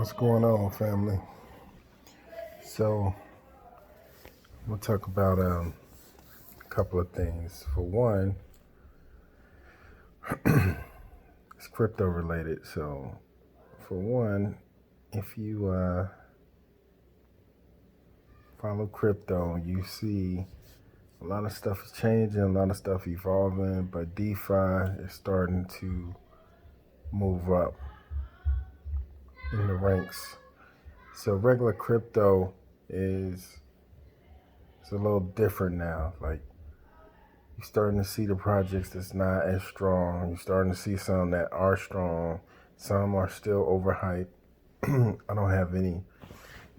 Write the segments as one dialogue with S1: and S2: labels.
S1: What's going on, family? So, we'll talk about a couple of things. For one, it's crypto related. So, for one, if you follow crypto, you see a lot of stuff is changing, a lot of stuff evolving, but DeFi is starting to move up in the ranks. So, regular crypto is a little different now. Like, you're starting to see the projects that's not as strong. You're starting to see some that are strong. Some are still overhyped. I don't have any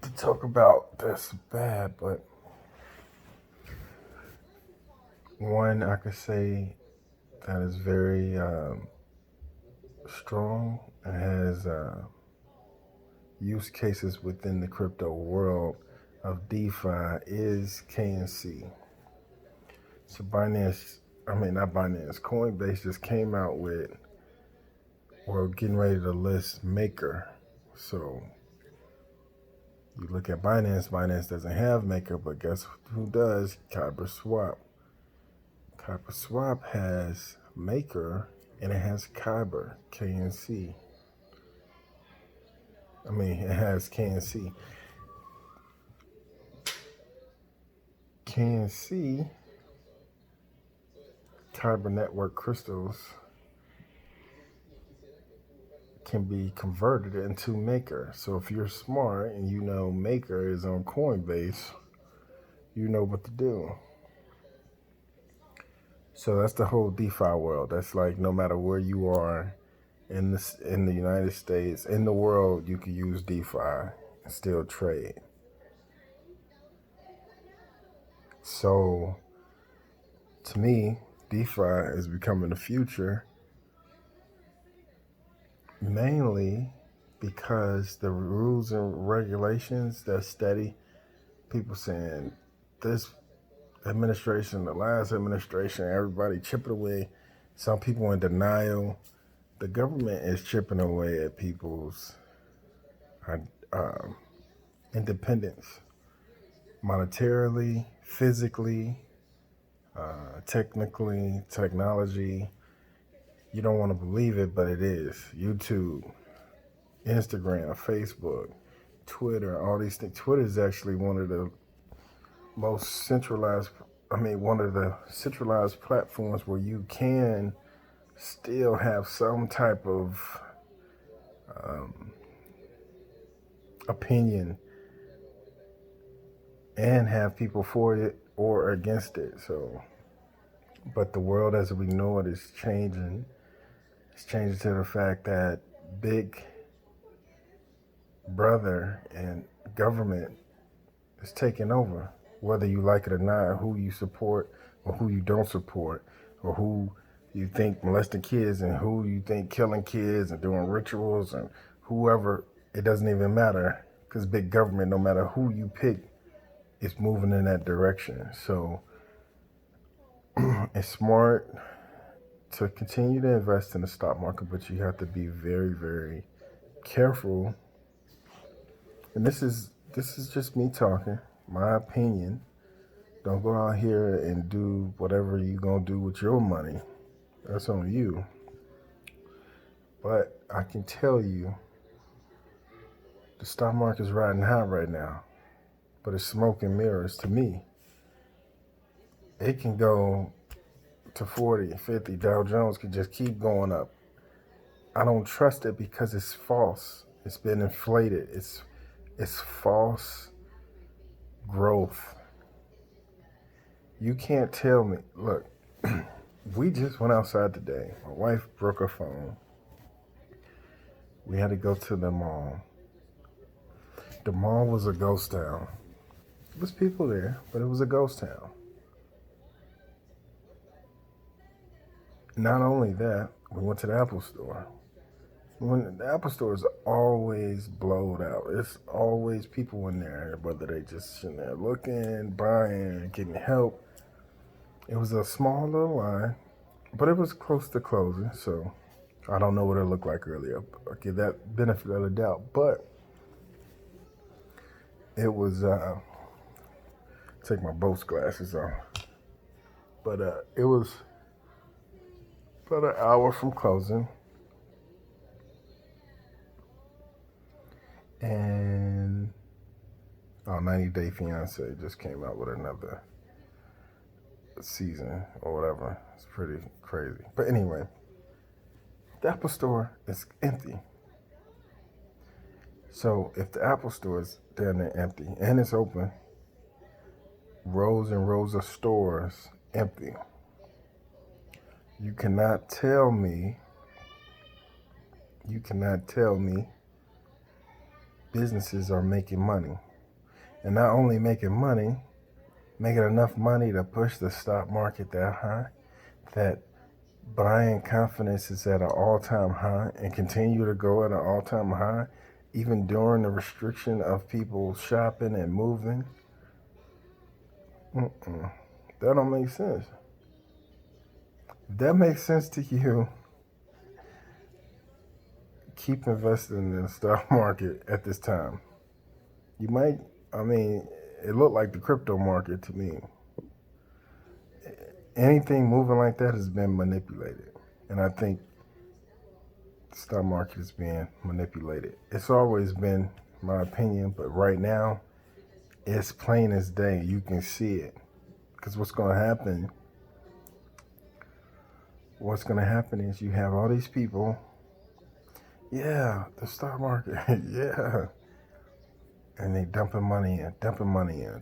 S1: to talk about that's bad, but one I could say that is very strong and has use cases within the crypto world of DeFi is KNC. So Coinbase just came out with, we're getting ready to list Maker. So you look at Binance doesn't have Maker, but guess who does? Swap. Swap has Maker and it has Kyber, KNC. It has KNC. KNC, Kyber Network crystals, can be converted into Maker. So if you're smart and you know Maker is on Coinbase, you know what to do. So that's the whole DeFi world. That's like no matter where you are in the United States, in the world, you can use DeFi and still trade. So to me, DeFi is becoming the future, mainly because the rules and regulations that's steady. People saying this administration, the last administration, everybody chipping away. Some people in denial. The government is chipping away at people's independence, monetarily, physically, technology. You don't want to believe it, but it is. YouTube, Instagram, Facebook, Twitter, all these things. Twitter is actually one of the centralized platforms where you can still have some type of opinion and have people for it or against it. So, but the world as we know it is changing. It's changing to the fact that big brother and government is taking over, whether you like it or not, who you support or who you don't support, or who you think molesting kids and who you think killing kids and doing rituals and whoever. It doesn't even matter, because big government, no matter who you pick, is moving in that direction. So it's smart to continue to invest in the stock market, but you have to be very, very careful. And this is just me talking, my opinion. Don't go out here and do whatever you're going to do with your money. That's on you. But I can tell you, the stock market is riding high right now, but it's smoke and mirrors to me. It can go to 40, 50. Dow Jones could just keep going up. I don't trust it because it's false. It's been inflated. It's false growth. You can't tell me. Look, we just went outside today. My wife broke her phone. We had to go to the mall. The mall was a ghost town. There was people there, but it was a ghost town. Not only that, we went to the Apple store. When the Apple store is always blowed out. It's always people in there, whether they just sitting there looking, buying, getting help. It was a small little line, but it was close to closing, so I don't know what it looked like earlier. I'll give that benefit of the doubt. But It was take my Bose glasses off, but it was about an hour from closing, and 90 Day Fiance just came out with another season or whatever. It's pretty crazy. But anyway, the Apple Store is empty. So if the Apple Store is down there empty and it's open, rows and rows of stores empty, you cannot tell me businesses are making money. And not only making money, making enough money to push the stock market that high, that buying confidence is at an all-time high and continue to go at an all-time high, even during the restriction of people shopping and moving. That don't make sense. If that makes sense to you, keep investing in the stock market at this time. You might, it looked like the crypto market to me. Anything moving like that has been manipulated. And I think the stock market is being manipulated. It's always been my opinion, but right now, it's plain as day. You can see it. Because what's going to happen is you have all these people, the stock market, and they dumping money in,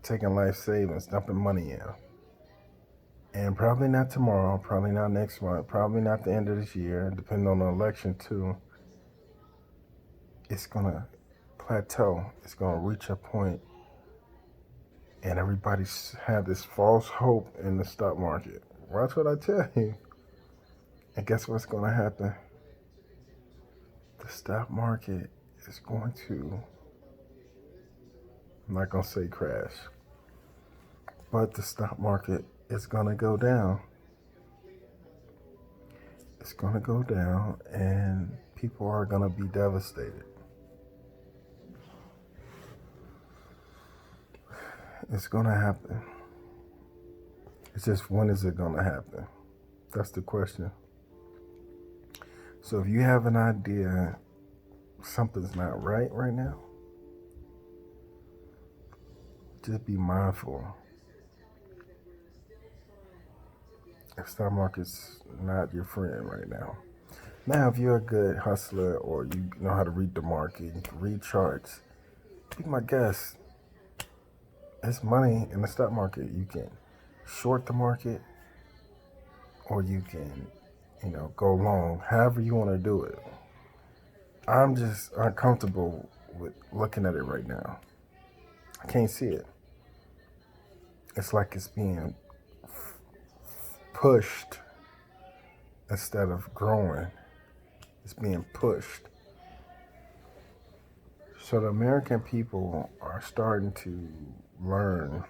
S1: taking life savings, dumping money in. And probably not tomorrow, probably not next month, probably not the end of this year, depending on the election too. It's going to plateau. It's going to reach a point, and everybody's had this false hope in the stock market. Watch what I tell you. And guess what's going to happen? The stock market is going to, I'm not going to say crash, but the stock market is going to go down. It's going to go down, and people are going to be devastated. It's going to happen. It's just, when is it going to happen? That's the question. So if you have an idea something's not right now, just be mindful. The stock market's not your friend right now. Now, if you're a good hustler or you know how to read the market, you can read charts, be my guest. It's money in the stock market. You can short the market or you can, go long, however you want to do it. I'm just uncomfortable with looking at it right now. I can't see it. It's like it's being pushed instead of growing. It's being pushed. So the American people are starting to learn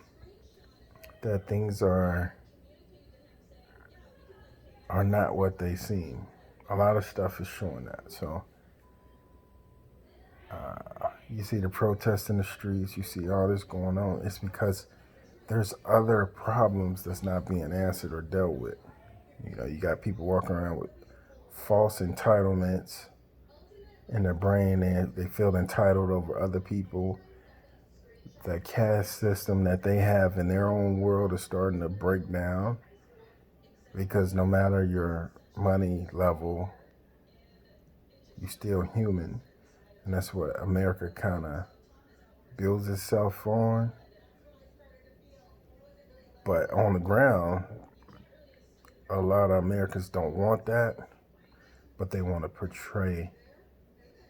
S1: that things are not what they seem. A lot of stuff is showing that. So you see the protests in the streets, you see all this going on. It's because there's other problems that's not being answered or dealt with. You got people walking around with false entitlements in their brain, and they feel entitled over other people. The caste system that they have in their own world is starting to break down, because no matter your money level, you're still human. And that's what America kind of builds itself on. But on the ground, a lot of Americans don't want that, but they want to portray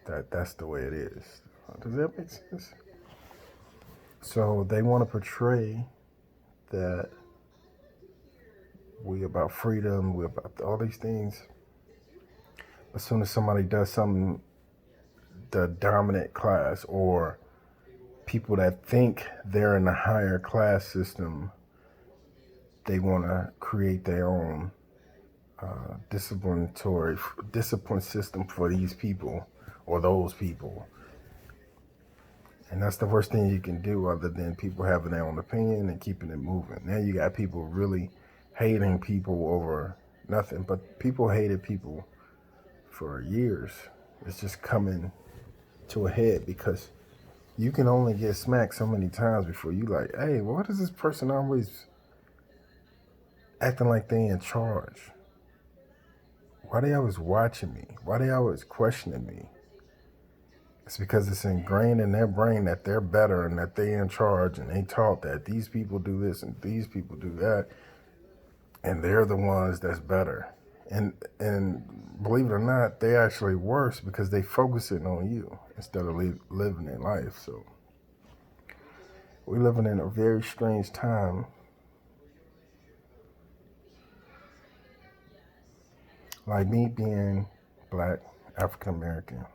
S1: that that's the way it is. Does that make sense? So they want to portray that we about freedom, we about all these things. As soon as somebody does something, the dominant class or people that think they're in the higher class system, they want to create their own discipline system for these people or those people. And that's the worst thing you can do other than people having their own opinion and keeping it moving. Now you got people really hating people over nothing, but people hated people for years. It's just coming to a head because you can only get smacked so many times before you like, hey, what is this person always acting like they in charge? Why they always watching me? Why they always questioning me? It's because it's ingrained in their brain that they're better and that they in charge, and they taught that these people do this and these people do that, and they're the ones that's better. And believe it or not, they actually worse because they focusing on you instead of living their life. So we're living in a very strange time. Like me being black, African American,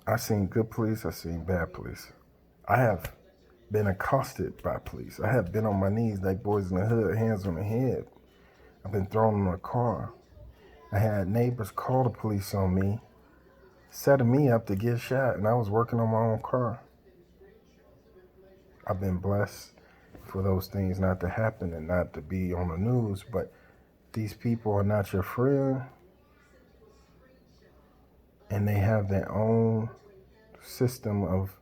S1: I've seen good police, I've seen bad police. I have been accosted by police. I have been on my knees like boys in the hood, hands on the head. I've been thrown in a car. I had neighbors call the police on me, setting me up to get shot, and I was working on my own car. I've been blessed for those things not to happen and not to be on the news, but these people are not your friend, and they have their own system of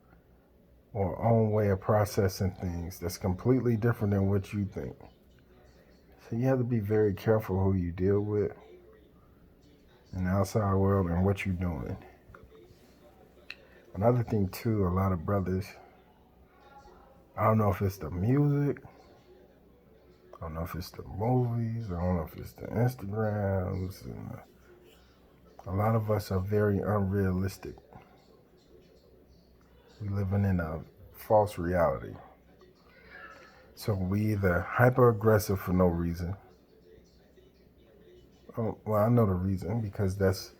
S1: or own way of processing things that's completely different than what you think. So you have to be very careful who you deal with in the outside world and what you're doing. Another thing too, a lot of brothers, I don't know if it's the music, I don't know if it's the movies, I don't know if it's the Instagrams, and a lot of us are very unrealistic. We're living in a false reality. So we either hyper aggressive for no reason. Oh, well, I know the reason because that's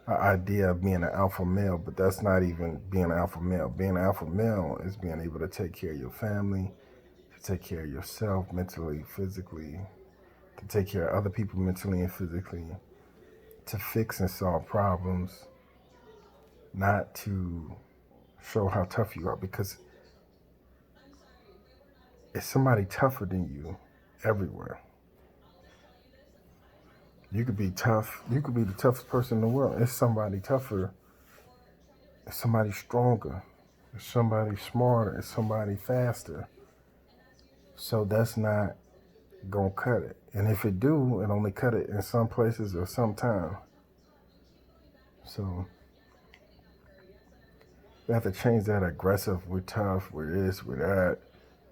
S1: an idea of being an alpha male, but that's not even being an alpha male. Being an alpha male is being able to take care of your family, to take care of yourself mentally, physically, to take care of other people mentally and physically, to fix and solve problems, not to show how tough you are, because it's somebody tougher than you everywhere. You could be tough. You could be the toughest person in the world. It's somebody tougher. It's somebody stronger. It's somebody smarter. It's somebody faster. So that's not gonna cut it. And if it do, it only cut it in some places or some time. So we have to change that aggressive. We're tough. We're this. We're that.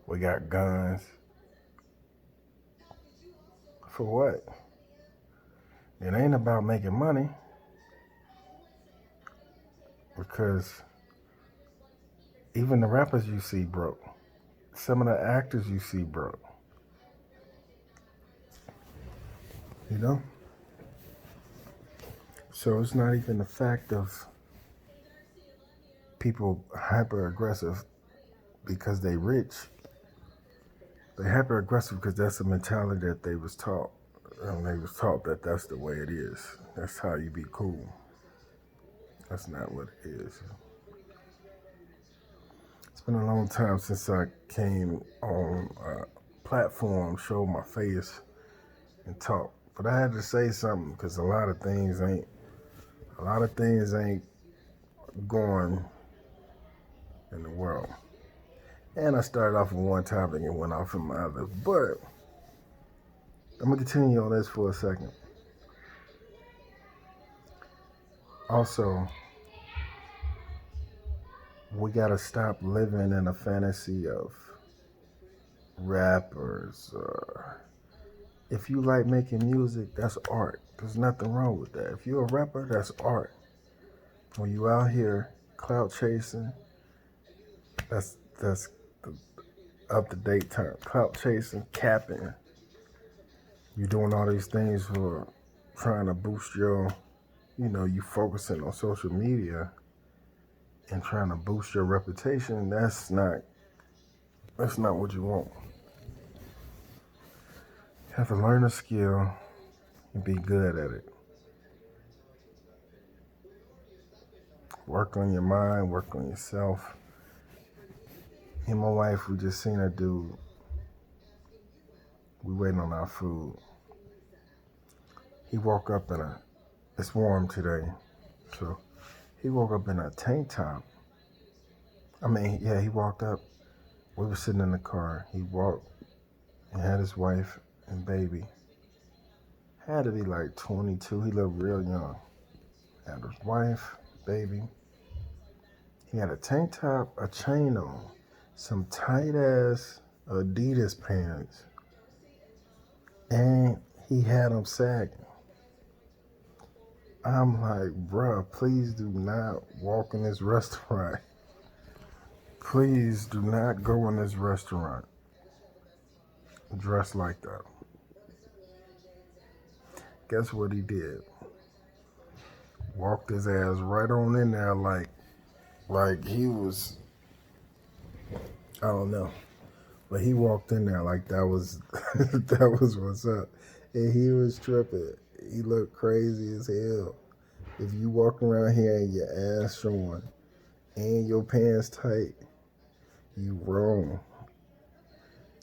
S1: We got guns. For what? It ain't about making money, because even the rappers you see broke. Some of the actors you see broke. You know? So it's not even the fact of people hyper aggressive because they rich. They hyper aggressive because that's the mentality that they was taught. And they was taught that that's the way it is. That's how you be cool. That's not what it is. It's been a long time since I came on a platform, showed my face, and talked. But I had to say something because a lot of things ain't going in the world. And I started off with one topic and went off in my other. But I'm gonna continue on this for a second. Also, we gotta stop living in a fantasy of rappers. If you like making music, that's art. There's nothing wrong with that. If you're a rapper, that's art. When you out here clout chasing, that's the up to date term. Clout chasing, capping. You're doing all these things for trying to boost your, you focusing on social media and trying to boost your reputation. That's not what you want. You have to learn a skill and be good at it. Work on your mind, work on yourself. Me and my wife, we just seen a dude. We waiting on our food. He woke up it's warm today, so he woke up in a tank top. He walked up. We were sitting in the car. He walked and had his wife and baby. Had to be like 22. He looked real young. Had his wife, baby. He had a tank top, a chain on, some tight ass Adidas pants, and he had them sagging. I'm like, bruh, please do not walk in this restaurant. Please do not go in this restaurant dressed like that. Guess what he did? Walked his ass right on in there like he was, I don't know. But he walked in there like that was that was what's up. And he was tripping. He looked crazy as hell. If you walk around here and your ass showing and your pants tight, you wrong.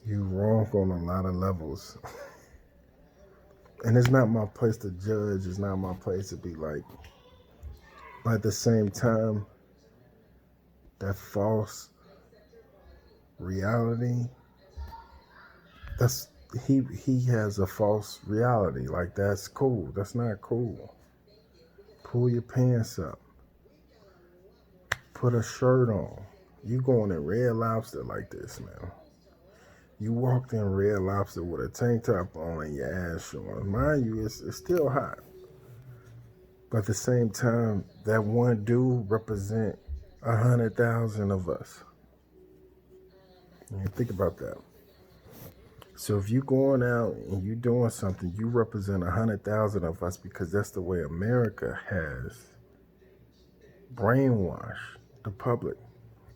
S1: You wrong on a lot of levels. And it's not my place to judge. It's not my place to be like. But at the same time, that false reality, he has a false reality. Like, that's cool. That's not cool. Pull your pants up. Put a shirt on. You going in Red Lobster like this, man. You walked in Red Lobster with a tank top on and your ass showing. Mind you, it's still hot. But at the same time, that one dude represent 100,000 of us. Think about that. So if you going out and you doing something, you represent 100,000 of us, because that's the way America has brainwashed the public.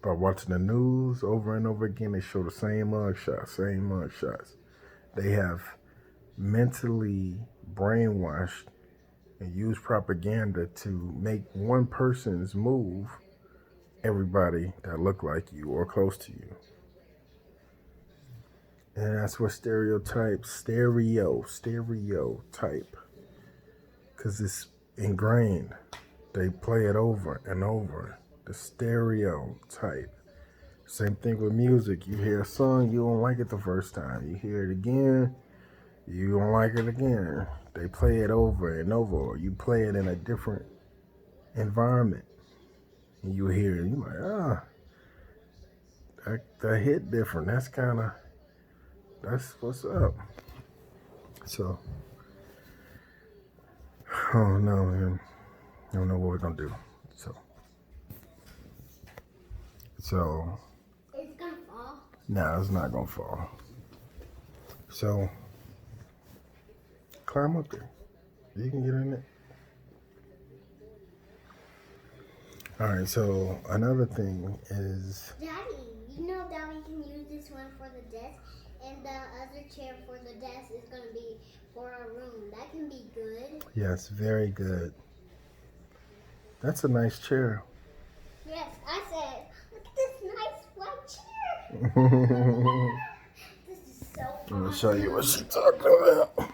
S1: By watching the news over and over again, they show the same mugshots. They have mentally brainwashed and used propaganda to make one person's move everybody that look like you or close to you. And that's what stereotype, because it's ingrained. They play it over and over. The stereotype. Same thing with music. You hear a song, you don't like it the first time. You hear it again, you don't like it again. They play it over and over. Or you play it in a different environment, and you hear it, you're like, that hit different. That's what's up. So, oh no, man. I don't know what we're gonna do. So
S2: it's gonna fall?
S1: No, it's not gonna fall. So climb up there. You can get in it. Alright, so another thing is,
S2: Daddy, you know that we can use this one for the desk, and the other chair for the desk is gonna be for our room. That can be good.
S1: yes, very good. That's a nice chair.
S2: Yes, I said, look at this nice white chair. This is so awesome.
S1: I'm gonna show you what she's talking about.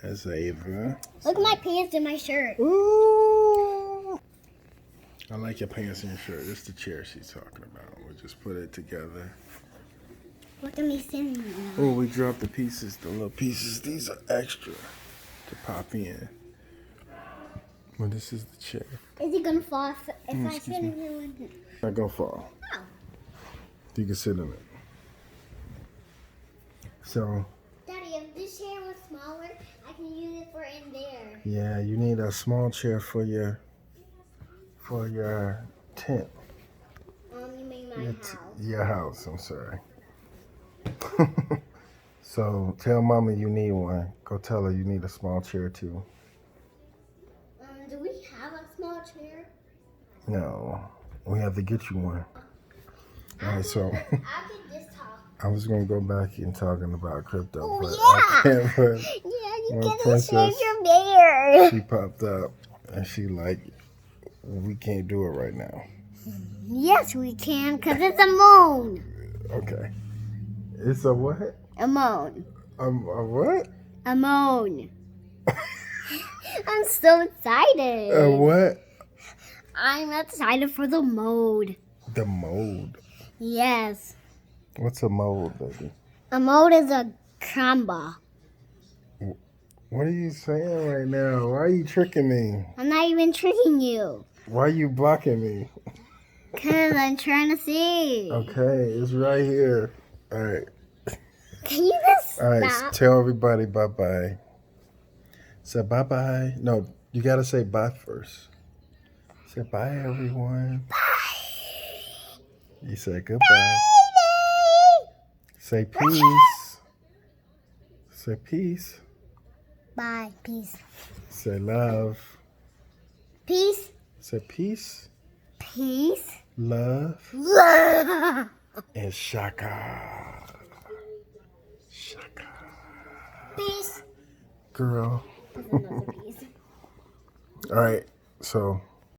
S1: That's Ava.
S2: Look at my pants and my shirt.
S1: Ooh. I like your pants and your shirt. This is the chair she's talking about. We'll just put it together.
S2: Look at me sitting.
S1: Oh, we dropped the pieces, the little pieces. These are extra to pop in. Well, this is the chair.
S2: Is it gonna fall if I sit in it with it?
S1: Not gonna fall.
S2: Oh.
S1: You can sit in it. So.
S2: Daddy, if this chair was smaller, I can use it for in there.
S1: Yeah, you need a small chair for your tent.
S2: You mean my house?
S1: Your house, I'm sorry. So tell Mama you need one. Go tell her you need a small chair too.
S2: Do we have a small chair?
S1: No, we have to get you one. All right, so
S2: I can just talk.
S1: I was gonna go back and talking about crypto,
S2: Oh,
S1: but
S2: yeah.
S1: I can't. But
S2: Yeah, you
S1: my
S2: get a
S1: princess,
S2: stranger bear.
S1: she popped up and she like we can't do it right now.
S2: Yes, we can, because it's a moon.
S1: Okay. It's a what?
S2: A moon.
S1: A what?
S2: A moon. I'm so excited.
S1: A what?
S2: I'm excited for the mode.
S1: The mold.
S2: Yes.
S1: What's a mold, baby?
S2: A mode is a combo.
S1: What are you saying right now? Why are you tricking me?
S2: I'm not even tricking you.
S1: Why are you blocking me?
S2: Because I'm trying to see.
S1: Okay, it's right here. All right.
S2: Can you just
S1: All right,
S2: stop?
S1: tell everybody bye-bye. Say bye-bye. No, you got to say bye first. Say bye, everyone.
S2: Bye.
S1: You say goodbye. Say peace. Say peace.
S2: Bye. Peace.
S1: Say love.
S2: Peace.
S1: Say peace,
S2: Peace.
S1: love,
S2: Love.
S1: and shaka. Shaka.
S2: Peace.
S1: Girl.
S2: That's another piece.
S1: All right, so